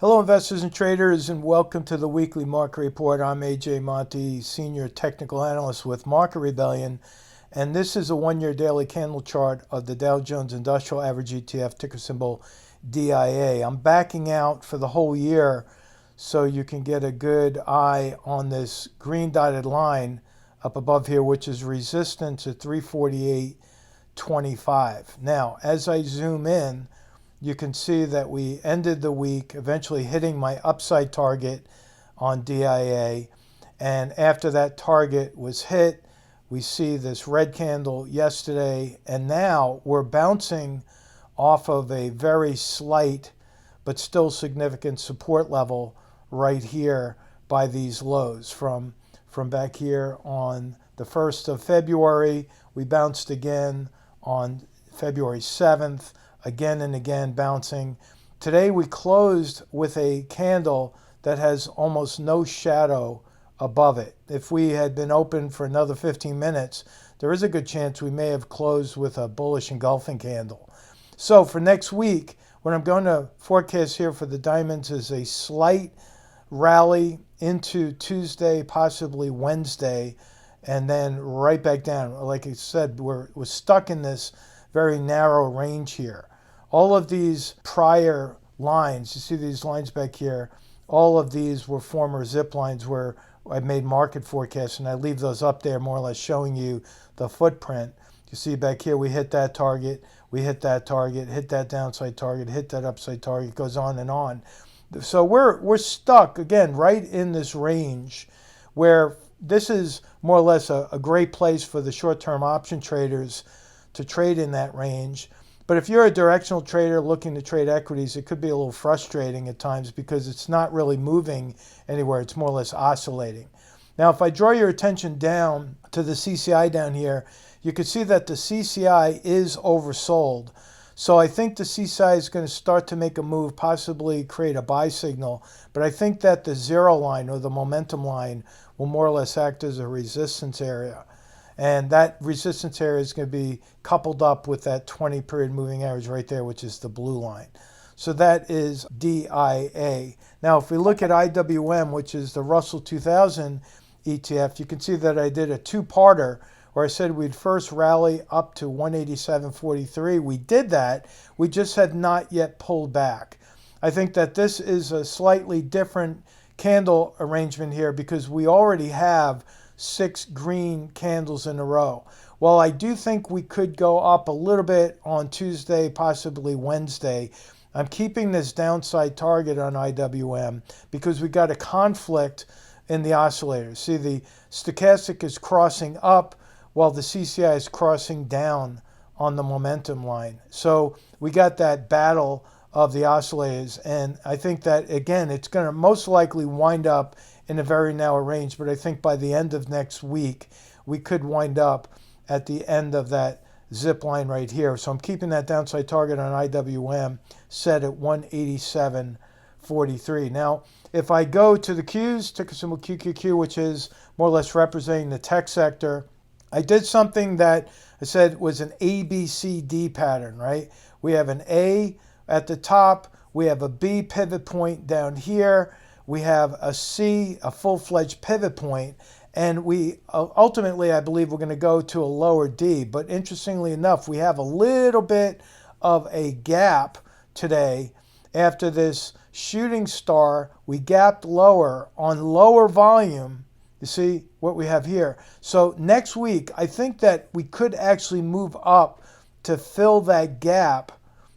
Hello, investors and traders, and welcome to the weekly market report. I'm AJ Monte, Senior Technical Analyst with Market Rebellion, and this is a one-year daily candle chart of the Dow Jones Industrial Average ETF, ticker symbol DIA. I'm backing out for the whole year so you can get a good eye on this green dotted line up above here, which is resistance at 348.25. Now, as I zoom in, you can see that we ended the week eventually hitting my upside target on DIA. And after that target was hit, we see this red candle yesterday. And now we're bouncing off of a very slight but still significant support level right here by these lows. From back here on the 1st of February, we bounced again on February 7th. Again and again bouncing. Today we closed with a candle that has almost no shadow above it. If we had been open for another 15 minutes, there is a good chance we may have closed with a bullish engulfing candle. So for next week, what I'm going to forecast here for the diamonds is a slight rally into Tuesday, possibly Wednesday, and then right back down. Like I said, we're stuck in this very narrow range here. All of these prior lines, you see these lines back here, all of these were former zip lines where I made market forecasts, and I leave those up there more or less showing you the footprint. You see back here, we hit that target, we hit that target, hit that downside target, hit that upside target, goes on and on. So we're stuck, again, right in this range where this is more or less a great place for the short-term option traders to trade in that range. But if you're a directional trader looking to trade equities, it could be a little frustrating at times because it's not really moving anywhere. It's more or less oscillating. Now, if I draw your attention down to the CCI down here, you can see that the CCI is oversold. So I think the CCI is going to start to make a move, possibly create a buy signal. But I think that the zero line or the momentum line will more or less act as a resistance area. And that resistance area is going to be coupled up with that 20-period moving average right there, which is the blue line. So that is DIA. Now, if we look at IWM, which is the Russell 2000 ETF, you can see that I did a two-parter where I said we'd first rally up to 187.43. We did that. We just had not yet pulled back. I think that this is a slightly different candle arrangement here because we already have 6 green candles in a row. Well, I do think we could go up a little bit on Tuesday, possibly Wednesday. I'm keeping this downside target on IWM because we got a conflict in the oscillators. See, the stochastic is crossing up while the CCI is crossing down on the momentum line. So we got that battle of the oscillators, and I think that, again, it's going to most likely wind up in a very narrow range, but I think by the end of next week, we could wind up at the end of that zip line right here. So I'm keeping that downside target on IWM set at 187.43. Now, if I go to the Qs, ticker symbol QQQ, which is more or less representing the tech sector, I did something that I said was an ABCD pattern, right? We have an A at the top, we have a B pivot point down here, we have a C, a full-fledged pivot point, and we ultimately, I believe, we're going to go to a lower D. But interestingly enough, we have a little bit of a gap today. After this shooting star, we gapped lower on lower volume. You see what we have here. So next week, I think that we could actually move up to fill that gap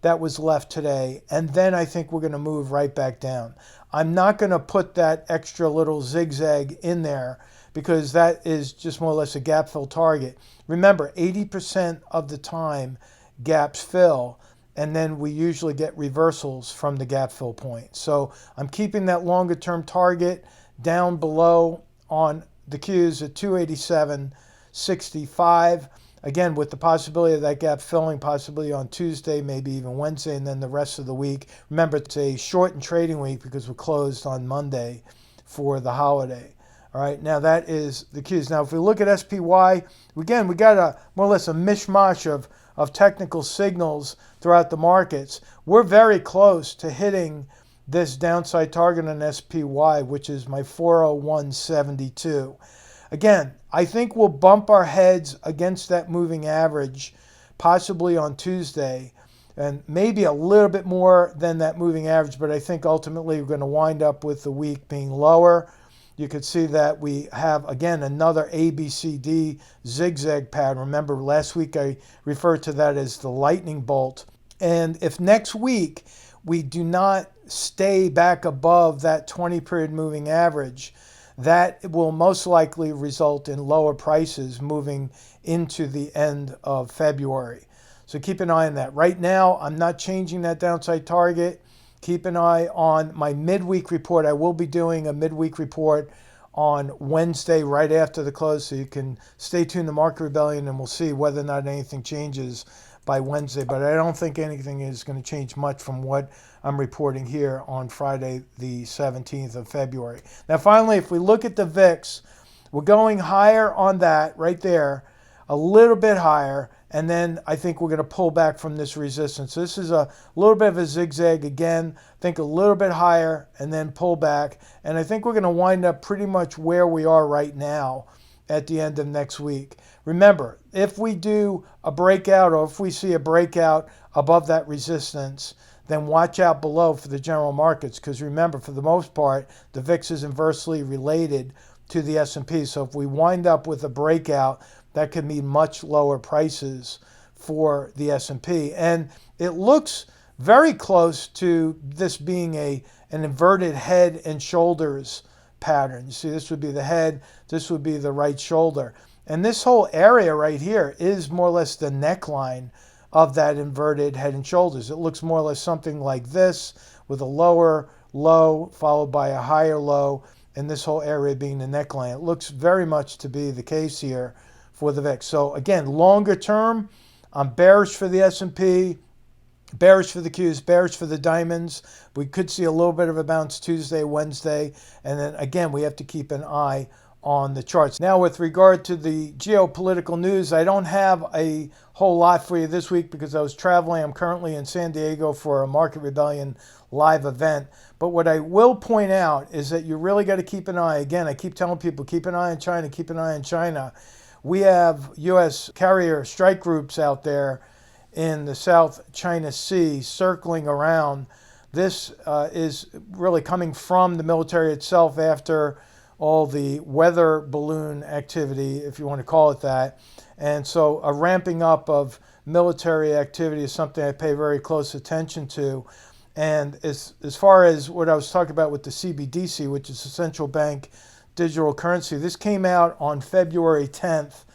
that was left today, and then I think we're going to move right back down. I'm not going to put that extra little zigzag in there because that is just more or less a gap fill target. Remember, 80% of the time gaps fill, and then we usually get reversals from the gap fill point. So I'm keeping that longer term target down below on the Qs at 287.65. Again, with the possibility of that gap filling possibly on Tuesday, maybe even Wednesday, and then the rest of the week. Remember, it's a shortened trading week because we're closed on Monday for the holiday. All right, now that is the Qs. Now, if we look at SPY, again, we got a more or less a mishmash of technical signals throughout the markets. We're very close to hitting this downside target on SPY, which is my 401.72. Again, I think we'll bump our heads against that moving average possibly on Tuesday, and maybe a little bit more than that moving average, but I think ultimately we're going to wind up with the week being lower. You could see that we have, again, another ABCD zigzag pattern. Remember, last week I referred to that as the lightning bolt. And if next week we do not stay back above that 20-period moving average, that will most likely result in lower prices moving into the end of February. So keep an eye on that. Right now, I'm not changing that downside target. Keep an eye on my midweek report. I will be doing a midweek report on Wednesday right after the close, so you can stay tuned to Market Rebellion and we'll see whether or not anything changes by Wednesday. But I don't think anything is going to change much from what I'm reporting here on Friday, the 17th of February. Now, finally, if we look at the VIX, we're going higher on that right there, a little bit higher, and then I think we're going to pull back from this resistance. So this is a little bit of a zigzag again. I think a little bit higher and then pull back. And I think we're going to wind up pretty much where we are right now at the end of next week. Remember, if we do a breakout or if we see a breakout above that resistance, then watch out below for the general markets, because remember, for the most part, the VIX is inversely related to the S&P. So if we wind up with a breakout, that could mean much lower prices for the S&P. And it looks very close to this being an inverted head and shoulders pattern. You see, this would be the head, this would be the right shoulder. And this whole area right here is more or less the neckline of that inverted head and shoulders. It looks more or less something like this, with a lower low followed by a higher low, and this whole area being the neckline. It looks very much to be the case here for the VIX. So again, longer term, I'm bearish for the S&P, bearish for the Qs, bearish for the diamonds. We could see a little bit of a bounce Tuesday, Wednesday, and then again, we have to keep an eye on the charts. Now, with regard to the geopolitical news, I don't have a whole lot for you this week because I was traveling. I'm currently in San Diego for a Market Rebellion live event. But what I will point out is that you really got to keep an eye. Again, I keep telling people, keep an eye on China, keep an eye on China. We have U.S. carrier strike groups out there in the South China Sea circling around. This is really coming from the military itself after all the weather balloon activity, if you want to call it that. And so a ramping up of military activity is something I pay very close attention to. And as far as what I was talking about with the CBDC, which is the central bank digital currency, this came out on February 10th,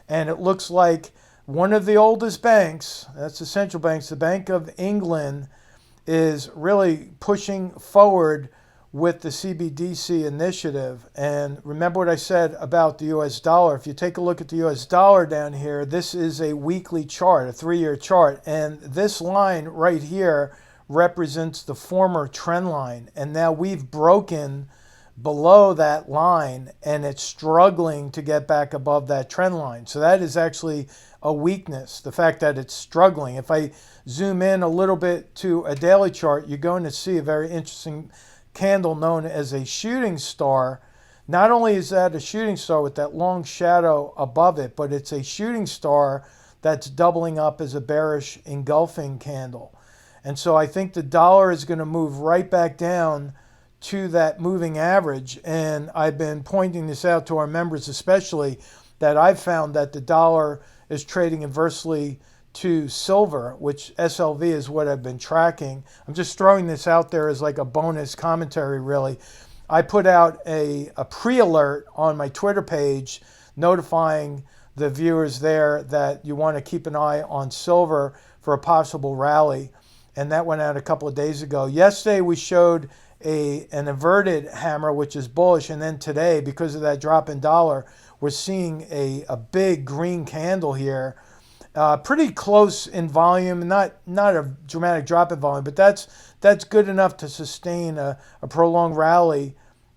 and it looks like one of the oldest banks, that's the central banks, the Bank of England, is really pushing forward with the CBDC initiative. And remember what I said about the US dollar. If you take a look at the US dollar down here, this is a weekly chart, a 3-year chart. And this line right here represents the former trend line. And now we've broken below that line and it's struggling to get back above that trend line. So that is actually a weakness, the fact that it's struggling. If I zoom in a little bit to a daily chart, you're going to see a very interesting candle known as a shooting star. Not only is that a shooting star with that long shadow above it, but it's a shooting star that's doubling up as a bearish engulfing candle. And so I think the dollar is going to move right back down to that moving average. And I've been pointing this out to our members especially, that I've found that the dollar is trading inversely to silver, which SLV is what I've been tracking. I'm just throwing this out there as like a bonus commentary, really. I put out a pre-alert on my Twitter page notifying the viewers there that you want to keep an eye on silver for a possible rally. And that went out a couple of days ago. Yesterday we showed an inverted hammer, which is bullish. And then today, because of that drop in dollar, we're seeing a big green candle here. Pretty close in volume, not a dramatic drop in volume, but that's good enough to sustain a prolonged rally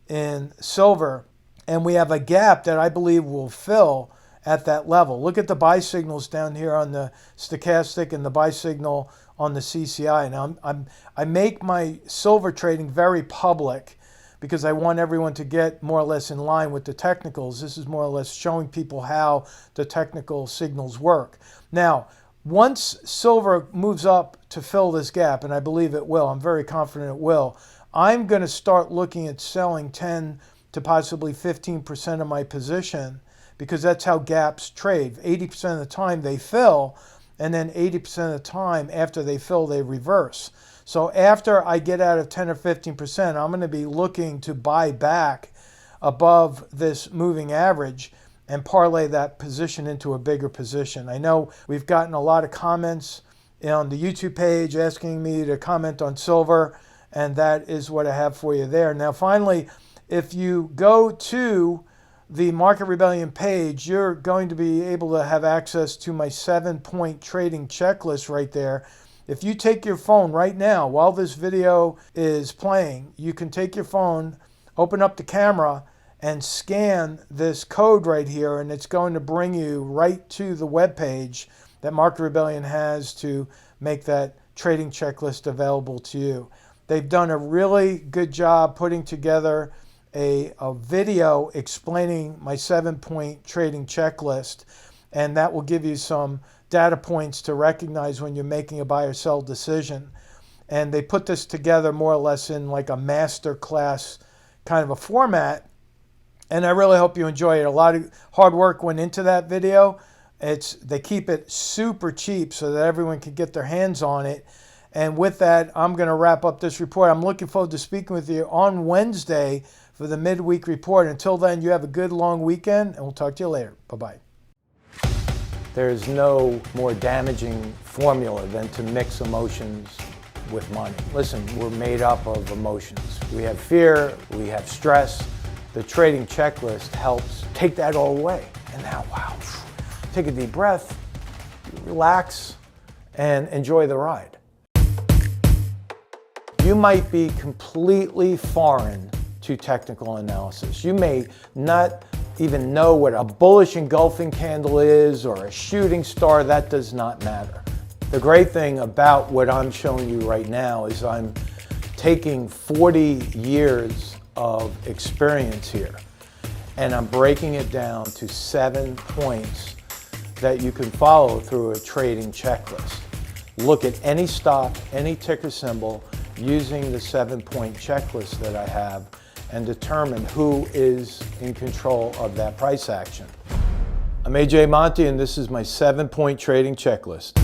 in silver. And we have a gap that I believe will fill at that level. Look at the buy signals down here on the stochastic and the buy signal on the CCI. Now I make my silver trading very public because I want everyone to get more or less in line with the technicals. This is more or less showing people how the technical signals work. Now, once silver moves up to fill this gap, and I believe it will, I'm very confident it will, I'm going to start looking at selling 10 to possibly 15% of my position, because that's how gaps trade. 80% of the time they fill, and then 80% of the time after they fill, they reverse. So after I get out of 10 or 15%, I'm going to be looking to buy back above this moving average and parlay that position into a bigger position. I know we've gotten a lot of comments on the YouTube page asking me to comment on silver, and that is what I have for you there. Now finally, if you go to the Market Rebellion page, you're going to be able to have access to my 7-point trading checklist right there. If you take your phone right now while this video is playing, you can take your phone, open up the camera, and scan this code right here, and it's going to bring you right to the web page that Market Rebellion has to make that trading checklist available to you. They've done a really good job putting together a video explaining my 7-point trading checklist, and that will give you some data points to recognize when you're making a buy or sell decision. And they put this together more or less in like a master class kind of a format, and I really hope you enjoy it. A lot of hard work went into that video. They keep it super cheap so that everyone can get their hands on it. And with that, I'm going to wrap up this report. I'm looking forward to speaking with you on Wednesday for the midweek report. Until then, you have a good long weekend, and we'll talk to you later. Bye-bye. There's no more damaging formula than to mix emotions with money. Listen, we're made up of emotions. We have fear, we have stress. The trading checklist helps take that all away. And now, wow, take a deep breath, relax, and enjoy the ride. You might be completely foreign to technical analysis. You may not even know what a bullish engulfing candle is or a shooting star. That does not matter. The great thing about what I'm showing you right now is I'm taking 40 years of experience here, and I'm breaking it down to 7 points that you can follow through a trading checklist. Look at any stock, any ticker symbol using the 7-point checklist that I have, and determine who is in control of that price action. I'm AJ Monte, and this is my 7-point trading checklist.